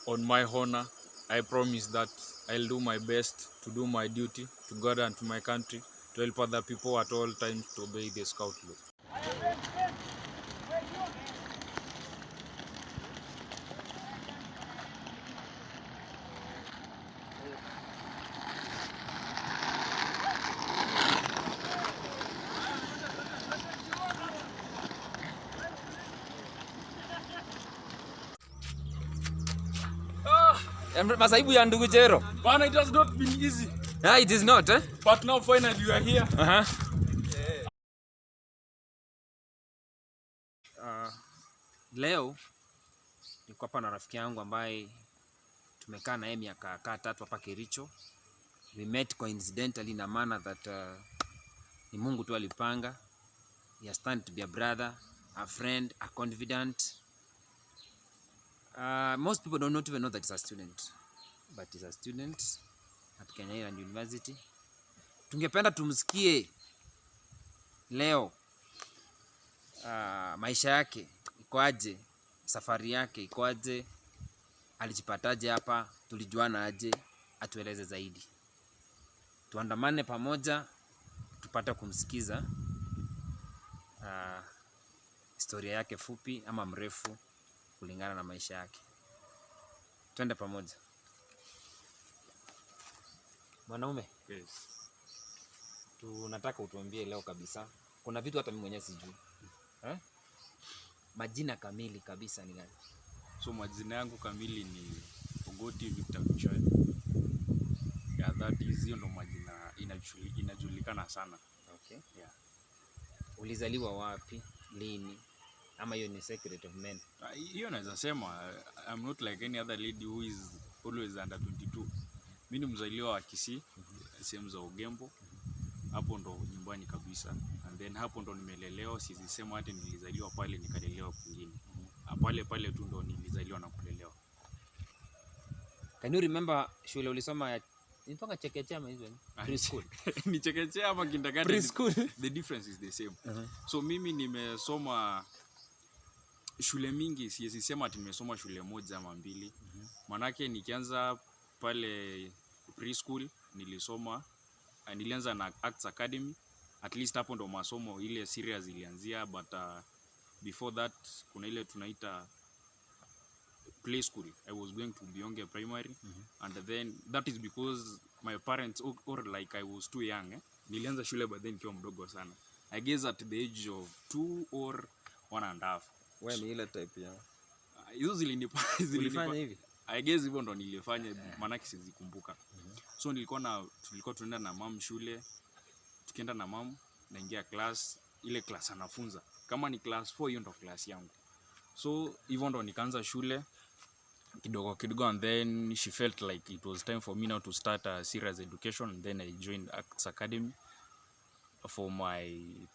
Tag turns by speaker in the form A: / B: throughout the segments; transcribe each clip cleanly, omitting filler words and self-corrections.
A: On my honor, I promise that I'll do my best to do my duty to God and to my country, to help other people at all times to obey the Scout law.
B: Masaibu ya ndugu Jero.
A: Bana, it has not been easy.
B: Yeah, it is not, eh?
A: But now finally you are here.
B: Leo niko hapa na rafiki yangu ambaye tumekaa na yeye miaka 3 hapa Kericho. We met coincidentally na maana that ni Mungu tu alipanga. He has turned to be a brother, a friend, a confidant. Most people don't not even know that he's a student, but he's a student at Highlands University. Tungependa tumsikie leo maisha yake ikoaje, safari yake ikoaje, alijipataje hapa, tulijuana aje, atueleze zaidi. Tuandamane pamoja tupate kumsikiza historia yake fupi ama mrefu kulingana na maisha yake. Twende pamoja. Mwanaume,
A: Yes.
B: Tunataka utuambie leo kabisa. Kuna vitu hata mimi mwenyewe sijui. Majina kamili kabisa ni gani?
A: So majina yangu kamili ni Ogoti Victor Mchoe. Yeah, that is hiyo ndo majina inajulikana sana.
B: Okay.
A: Yeah.
B: Ulizaliwa wapi, lini? Ama hiyo ni secret of men?
A: Hiyo naweza sema I'm not like any other lady who is always under 22. Mimi ni mzaliwa wa Kisii, sehemu za Ugembo. Hapo ndo nyumbani kabisa. And then hapo ndo nimelelewa, sisema hata nilizaliwa pale nikalelewa kwingine. Pale tu ndo nilizaliwa na kulelewa.
B: Can you remember shule ulisoma ya nitoka chekechea ama hizo? Preschool.
A: Ni chekechea ama kindergarten?
B: Preschool.
A: The difference is the same. So mimi nimesoma shule mingi, siwezi sema ati nimesoma shule moja ama mbili. Manake nikianza pale preschool nilianza na Arts Academy. At least hapo ndo masomo ile serious ilianzia, but before that kuna ile tunaita play school. I was going to Bionge Primary. And then that is because my parents or like I was too young. Nilianza shule but then nikiwa mdogo sana. I guess at the age of 2 or 1.5.
B: Wewe ni ile type ya
A: hizo zilinipa
B: hivi.
A: I guess hivyo ndo nilifanya, maana sizikumbuka. So tulikuwa tunaenda na mom shule. Tukienda na mom naingia class, ile class anafunza. Kama ni class 4 hiyo ndo class yangu. So hivyo ndo nikaanza shule kidogo, and then she felt like it was time for me now to start a serious education, and then I joined Arts Academy for my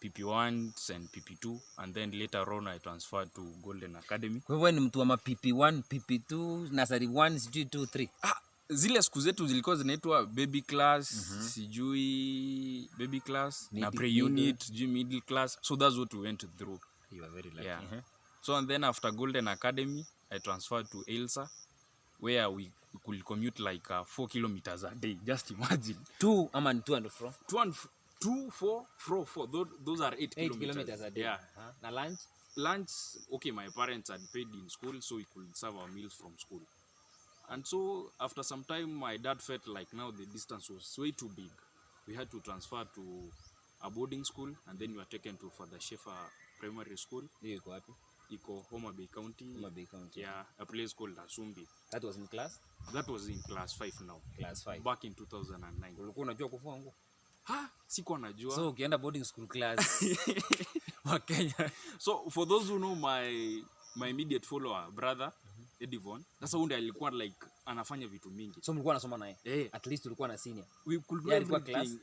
A: PP1 and PP2, and then later on I transferred to Golden Academy.
B: Kwa hivyo ni mtu wa PP1, PP2, nursery 1, sijui 2, 3.
A: Zile siku zetu zilikuwa zinaitwa baby class, sijui baby class, na pre-unit, sijui middle class. So that's what we went through.
B: You are very lucky.
A: Yeah. So and then after Golden Academy, I transferred to Elsa, where we could commute like 4 kilometers a day. Just imagine.
B: 2 ama 2 and 4?
A: 2, 4. Those are 8
B: kilometers a day.
A: Yeah.
B: Na lunch?
A: Lunch, okay, my parents had paid in school, so we could serve our meals from school. And so after some time, my dad felt like now the distance was way too big. We had to transfer to a boarding school, and then we were taken to Father Scheffer Primary School.
B: Hiyo iko wapi?
A: Iko Homa Bay County.
B: Homa Bay County.
A: Yeah, a place called Asumbi.
B: That was in class?
A: That was in class 5 now.
B: Class 5.
A: Back in 2009.
B: Ulikuwa unajua kufua nguo?
A: Sikuwa najua.
B: So ukienda boarding school class wa Kenya.
A: So for those who know my immediate follower brother Edivon, sasa huyu ndiye alikuwa like anafanya vitu mingi.
B: So mlikuwa nasoma naye?
A: At
B: least ulikuwa na senior.
A: We could do everything.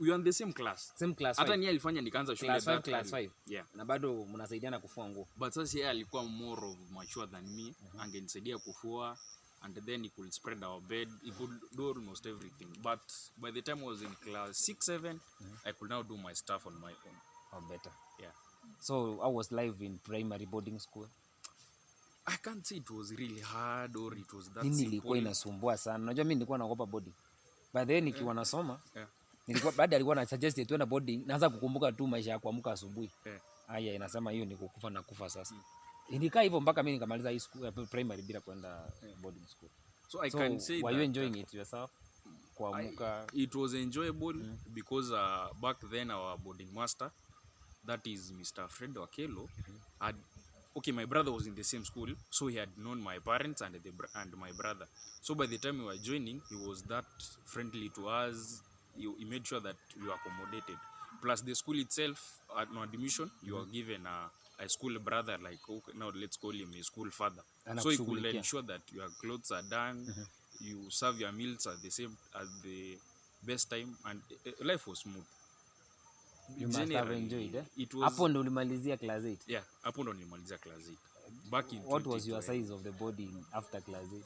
A: We were in the same class.
B: Same class 5.
A: Hata ni alifanya nikaanza shule
B: class 5.
A: Yeah.
B: Na bado mnasaidiana kufua nguo.
A: But sasa yeye alikuwa more of mature than me. Angenisaidia kufua, and then he could spread our bed. He could do almost everything. But by the time I was in class 6, 7, I could now do my stuff on my own.
B: Or better.
A: Yeah.
B: So I was live in primary boarding school.
A: I can't say it was really hard or it was that
B: Mimi
A: simple.
B: nilikuwa inasumbua sana. Unajua mimi nilikuwa naogopa boarding. By the way nikiwa nasoma,
A: Yeah.
B: nilikuwa baada alikuwa na suggest tuende boarding, naanza kukumbuka tu maisha ya kuamka asubuhi.
A: Yeah.
B: Haya inasema hiyo ni kukufa na kufa sasa. Ilikaa hivyo mpaka mimi nikamaliza high school, primary bila kwenda boarding school.
A: So I can say
B: were
A: that
B: you enjoying it yourself? Kuamka
A: it was enjoyable because back then our boarding master, that is Mr. Fred Wakelo, had my brother was in the same school, so he had known my parents and my brother. So by the time we were joining, he was that friendly to us. He made sure that we were accommodated. Plus the school itself, at no admission, you are given a school brother, like, okay, now let's call him a school father. So he could ensure that your clothes are done, you serve your meals at the best time, and life was smooth.
B: You must have enjoyed, eh?
A: It was,
B: hapo ndo ulimalizia class 8.
A: Yeah, hapo ndo nilimalizia class 8. Back in
B: What was your
A: 2012.
B: size of the body after class 8?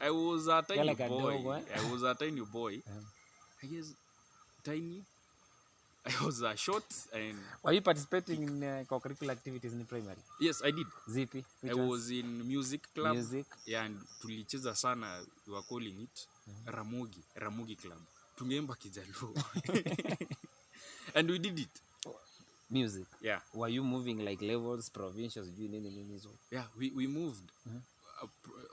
A: I was a tiny
B: Kale
A: boy.
B: kadogo, eh?
A: I was a tiny boy. I guess tiny. I was short and
B: Were you participating in co-curricular activities in primary?
A: yes, I did.
B: Zipi? Which
A: I
B: ones?
A: was in music club.
B: Music.
A: Yeah, and tulicheza sana, we were calling it Ramogi club. Tungeimba Kijaluo. And we did it.
B: Music.
A: Yeah.
B: Were you moving like levels, provincials, nini hizo?
A: Yeah, we moved.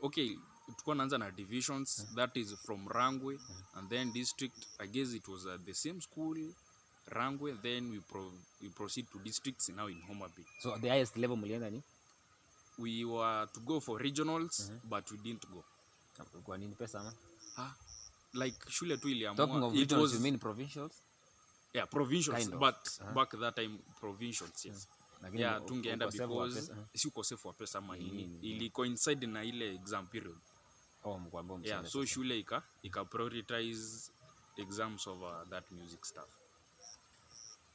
A: Okay, tulikuwa naanza na divisions, that is from Rangwe, and then district. I guess it was at the same school, Rangwe, then we proceed to districts now in Homa Bay.
B: So the highest level mlienda ni?
A: We were to go for regionals, but we didn't go.
B: Kwa nini pesa ama?
A: Like shule tu iliamua.
B: Talking of regionals, you mean provincials?
A: Yeah, provincials,
B: Kind of.
A: but back that time provincials, yes.
B: Lakini
A: Yeah, tungeenda
B: ukosefu wa
A: because
B: pesa,
A: si ukosefu wa pesa ama nini. Ili coincide na ile exam period.
B: Mkwambia
A: Yeah, so shule ika prioritize exams over that music stuff.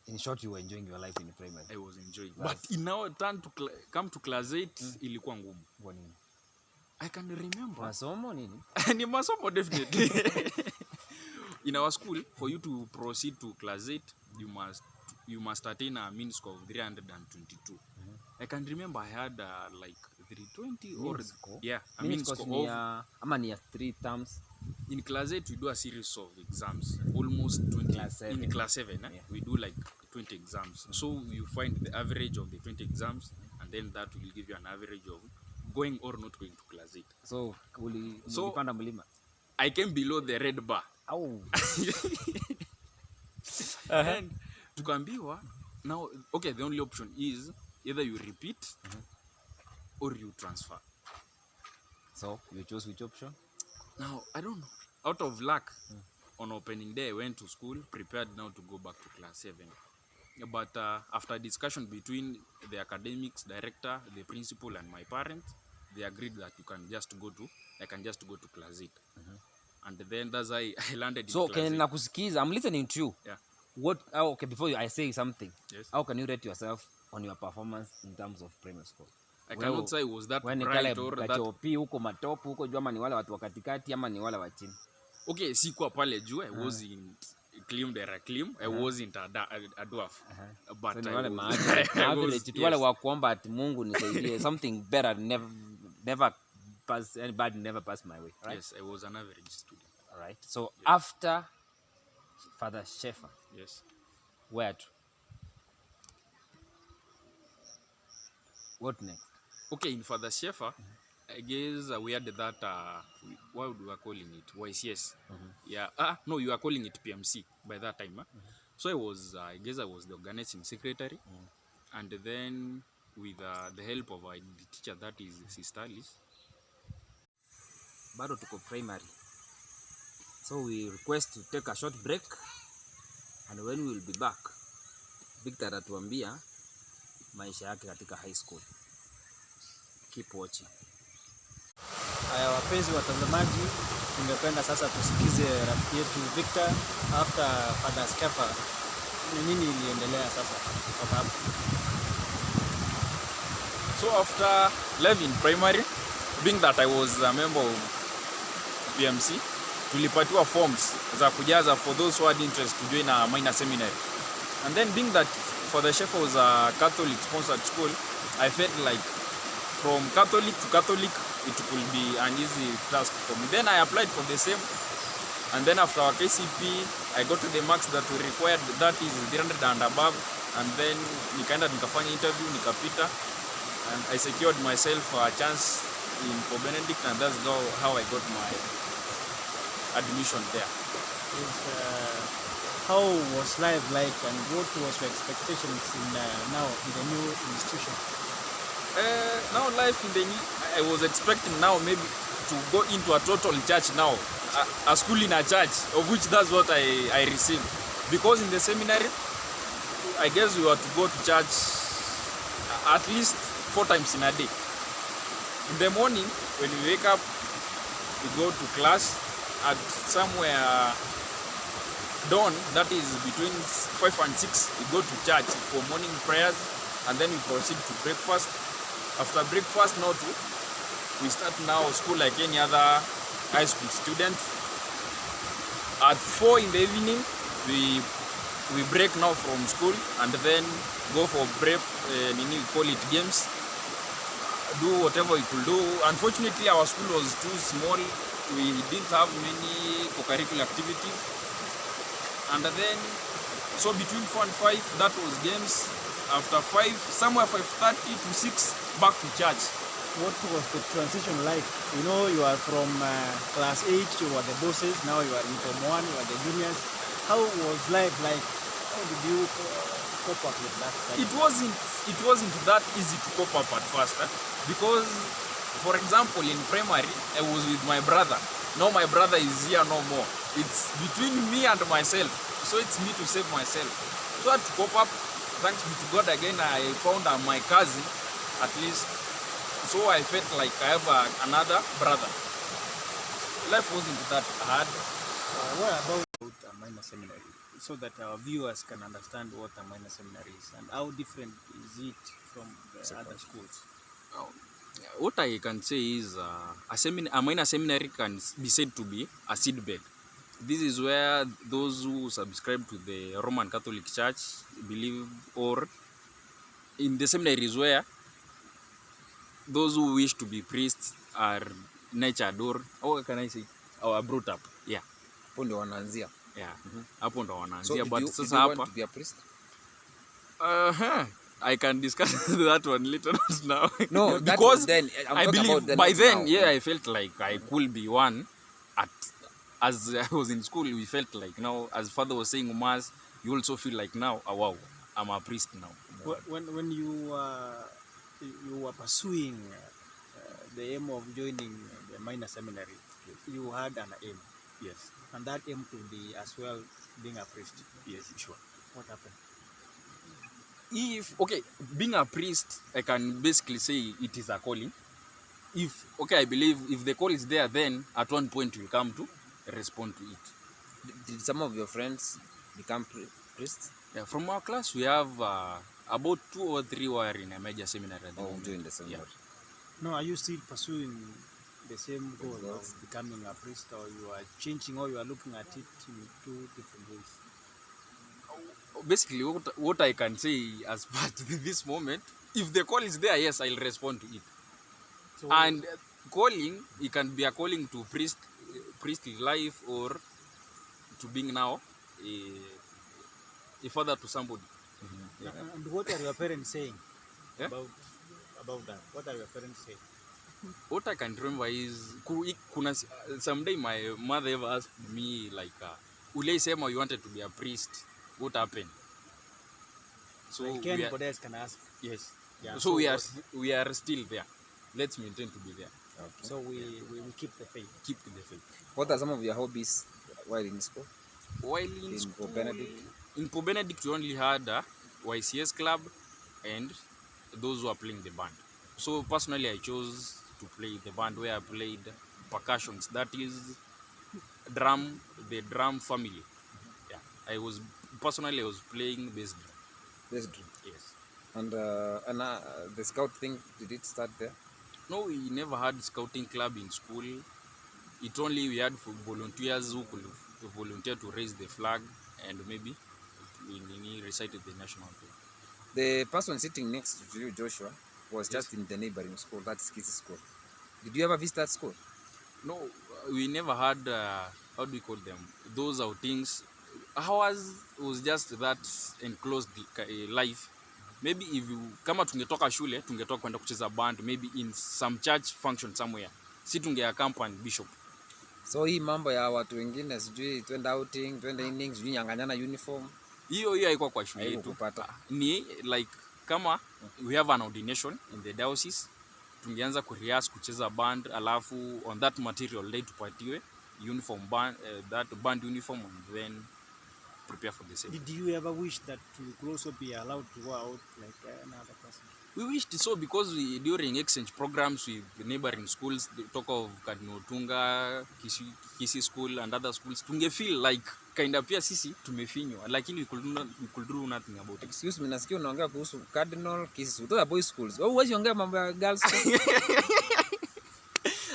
B: In short, you were enjoying your life in primary.
A: I was enjoying. But in our turn to come to class 8, ilikuwa ngumu.
B: Kwa nini?
A: I can remember.
B: Masomo nini?
A: Ni masomo definitely. In our school, for you to proceed to class 8, you must attain a mean score of 322. I can remember I had like 320 or
B: score?
A: Yeah, a mean score of
B: ama ni 3 terms.
A: In class 8 we do a series of exams, almost 20.
B: Class 7.
A: In class 7, yeah. We do like 20 exams. So you find the average of the 20 exams, and then that will give you an average of going or not going to class 8.
B: So ulipanda mlima.
A: I came below the red bar.
B: Au.
A: And tukaambiwa now, okay, the only option is either you repeat or you transfer.
B: So you chose which option?
A: Now I don't know, out of luck, on opening day I went to school prepared now to go back to class 7, but after discussion between the academics director, the principal and my parents, they agreed that I can just go to class 8. And then that's I landed in
B: so
A: class 8.
B: So nakusikiza, I'm listening to you.
A: Yeah.
B: Okay, before I say something,
A: yes.
B: How can you rate yourself on your performance in terms of primary school?
A: I cannot say was that
B: right or that huko matopu huko juu ama ni wale watu wa katikati ama ni wale wa chini?
A: Okay, sikuwa pale juu. I was in clean. I wasn't a dwarf. But
B: so wale maadili wale wa kuomba ati Mungu nisaidie something better, never pass, any bad never pass my way, right?
A: Yes, I was an average student.
B: All right. So after Father Scheffer,
A: yes,
B: where to? What next?
A: Okay, in Father Scheffer, I guess we had that, what would we are calling it? YCS. Yeah. No, you are calling it PMC by that time. So I guess I was the organizing secretary. And then with the help of the teacher, that is Sister Alice.
B: Bado tuko primary. So we request to take a short break. And when we will be back, Victor atuambia maisha yake katika high school. Keep watching.
C: Haya, wapenzi watazamaji, tungependa sasa tusikize rafiki yetu Victor after Father Scheffer. Ni nini iliendelea sasa kutoka hapo?
A: So after leaving primary, being that I was a member of PMC, tulipatiwa forms za kujaza for those who had interest to join a minor seminary. And then being that Father Scheffer was a Catholic sponsored school, I felt like from Catholic to Catholic, it will be an easy task for me. Then I applied for the same, and then after our KCP, I got to the marks that were required, that is 300 and above, and then nikaenda nikafanya interview, nikapita, and I secured myself a chance in Benedict, and that's how I got my admission there.
C: How was life like, and what was your expectations now in the new institution?
A: Now life in the new, I was expecting now maybe to go into a total church now, a school in a church, of which that's what I received. Because in the seminary, I guess we were to go to church at least 4 times in a day. In the morning, when we wake up, we go to class at somewhere dawn, that is between 5 and 6, we go to church for morning prayers, and then we proceed to breakfast. After breakfast, now too, we start now school like any other high school student. At 4 in the evening, we break now from school and then go for prep, we call it games, do whatever we could do. Unfortunately, our school was too small. We didn't have many co-curricular activities. And then, so between 4 and 5, that was games. After 5, somewhere 5:30 to 6, back to church.
C: What was the transition like? You know, you are from class 8, you were the bosses, now you are in Form 1, you are the juniors. How was life like? How did you cope up with that?
A: It wasn't that easy to cope up at first, because, for example, in primary, I was with my brother. Now my brother is here no more. It's between me and myself, so it's me to save myself. So I had to cope up. Thanks be to God again, I found my cousin, at least. So I felt like I have another brother. Life wasn't that hard.
C: What about a minor seminary? So that our viewers can understand what a minor seminary is and how different is it from the other schools.
A: What I can say is a minor seminary can be said to be a seedbed. This is where those who subscribe to the Roman Catholic Church believe, or in the seminary is where those who wish to be priests are nurtured, or how can I say, or brought up. Yeah.
B: Hapo ndio wanaanzia.
A: Yeah. Hapo ndo
B: So
A: wanaanzia, but
B: did you
A: sasa hapa
B: want to be a priest?
A: I can discuss that one later, not now.
B: No, that
A: because
B: was then. I'm
A: I
B: talking
A: believe
B: about the
A: by
B: not
A: then,
B: now.
A: yeah, I felt like I could be one. As I was in school, we felt like now, as Father was saying Mass, you also feel like now, oh, wow, I'm a priest now.
C: When you were pursuing the aim of joining the minor seminary, you had an aim,
A: Yes,
C: and that aim could be as well being a priest.
A: yes, sure.
C: What happened?
A: Being a priest, I can basically say it is a calling. I believe if the call is there, then at one point you'll come to respond to it.
B: Did some of your friends become priests?
A: Yeah, from our class, we have about 2 or 3 who are in a major seminary at the moment.
B: Doing the seminary.
A: Yeah.
C: No, are you still pursuing the same goal of becoming a priest, or you are changing, or you are looking at it in 2 different ways?
A: Basically, what I can say as part of this moment, if the call is there, yes, I'll respond to it.
C: So,
A: And calling, it can be a calling to priestly life, or to being now a father to somebody.
C: Yeah. And what are your parents saying
A: Yeah?
C: about that? What are your parents saying?
A: What I can remember is, someday my mother ever asked me, like, ulisema you wanted to be a priest, what happened? So
C: Like anybody else can ask.
A: yes.
C: Yeah,
A: So we are still there. Let's maintain to be there.
B: Okay.
C: So we keep the faith.
A: Keep the faith.
B: What are some of your hobbies while in school?
A: While in school,
B: Benedict?
A: in Benedict, we only had a YCS club and those who are playing the band. So personally, I chose to play the band where I played percussions. That is the drum family. Yeah, I was playing bass drum.
B: Bass drum.
A: Yes.
B: And the scout thing, did it start there?
A: No, we never had scouting club in school. It only we had for volunteers who could volunteer to raise the flag and maybe we recited the national anthem.
B: The person sitting next to you, Joshua, was just in the neighboring school, that's Kids School. Did you ever visit that school?
A: No, we never had, how do we call them? Those outings. Ours was just that enclosed life. Maybe if you, kama tungetoka shule, tungetoka kwenda kucheza band, maybe in some church function somewhere. Si tunge accompany bishop.
B: So hii mambo ya watu wengine sijui twende outing, twende innings, sijui nyang'anyana uniform.
A: Hiyo haikuwa kwa shule yetu. Ni like kama we have an ordination in the diocese, tungeanza kurehearse kucheza band, alafu on that material day tupatiwe uniform band, that band uniform, and then prepare for the same.
C: Did you ever wish that you could also be allowed to go out like another person?
A: We wished so, because during exchange programs with the neighboring schools, the talk of Cardinal Tunga, Kisi School and other schools, tunge feel like kind of pia sisi tumefinywa, lakini we could do nothing about it.
B: Excuse me, nasikia unaongea kuhusu Cardinal, Kisi, those are boys schools. Oh, huwezi ongea mambo ya girls school?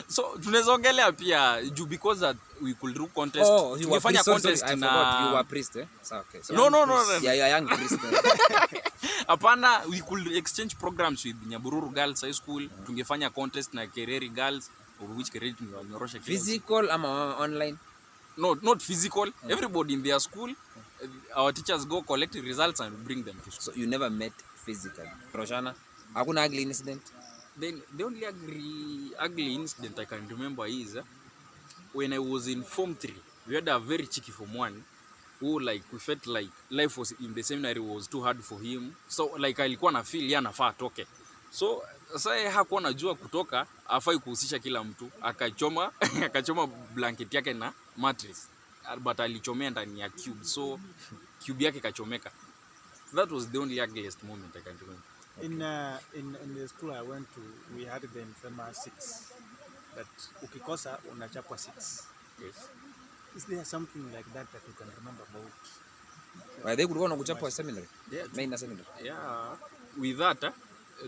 A: So tunaweza ongelea pia because that we could do contest.
B: Oh, you were priest.
A: Contest.
B: I forgot you were priest, eh? So, okay. So
A: No.
B: Yeah, young priest.
A: Apana, we could exchange programs with Nyabururu Girls High School. Tungefanya contest na Kereri Girls, or which Kereri tungewanyorosha.
B: Physical ama online?
A: No, not physical. Everybody in their school, our teachers go collect results and bring them to school.
B: So you never met physically? Roshana, hakuna ugly incident?
A: Then the only ugly incident I can remember is when I was in Form 3. We had a very cheeky Form 1 who, like, we felt like life was in the seminary was too hard for him. So like alikuwa na feel yeye anafaa atoke. So sasa hakuwa anajua kutoka, afai kuhusisha kila mtu. Akachoma blanket yake na mattress. But alichomea ndani ya cube. So cube yake kachomeka. That was the only ugliest moment I can remember.
C: In the school I went to, we had the infamous 6. That ukikosa unachapwa 6.
A: Yes.
C: Is there something like that you can remember about?
B: Why they could go on kuchapwa seminary?
A: Yeah.
B: Main seminary.
A: Yeah. With that,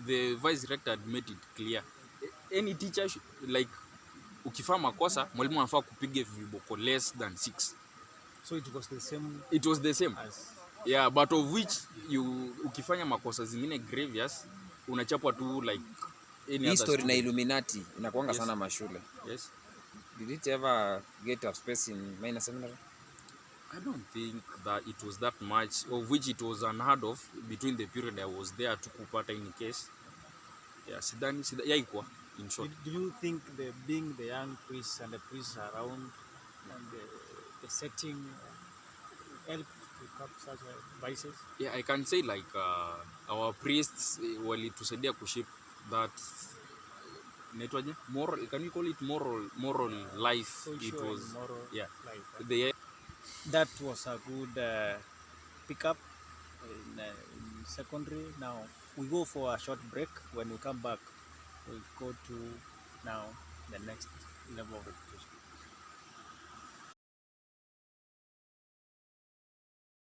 A: the vice director had made it clear. Any teacher like ukifanya makosa, mwalimu anafaa kupiga viboko less than 6.
C: So it was the same.
A: It was the same.
C: As
A: yeah, but of which ukifanya makosa zingine grievous unachapwa tu like any
B: history na Illuminati inakuanga sana mashule.
A: Yes.
B: Did it ever get to space in minor seminary?
A: I don't think that it was that much, of which it was unheard of between the period I was there to kupata in case. Yeah, sidani ikuwa in short.
C: Do you think being the young priests and the priests around and the setting helped to curb such vices?
A: Yeah, I can say like our priests walitusaidia kushape that moral, can we call it moral life?
C: So
A: it was
C: moral
A: life.
C: That was a good pickup in secondary. Now we go for a short break. When we come back, we'll go to now the next level of education.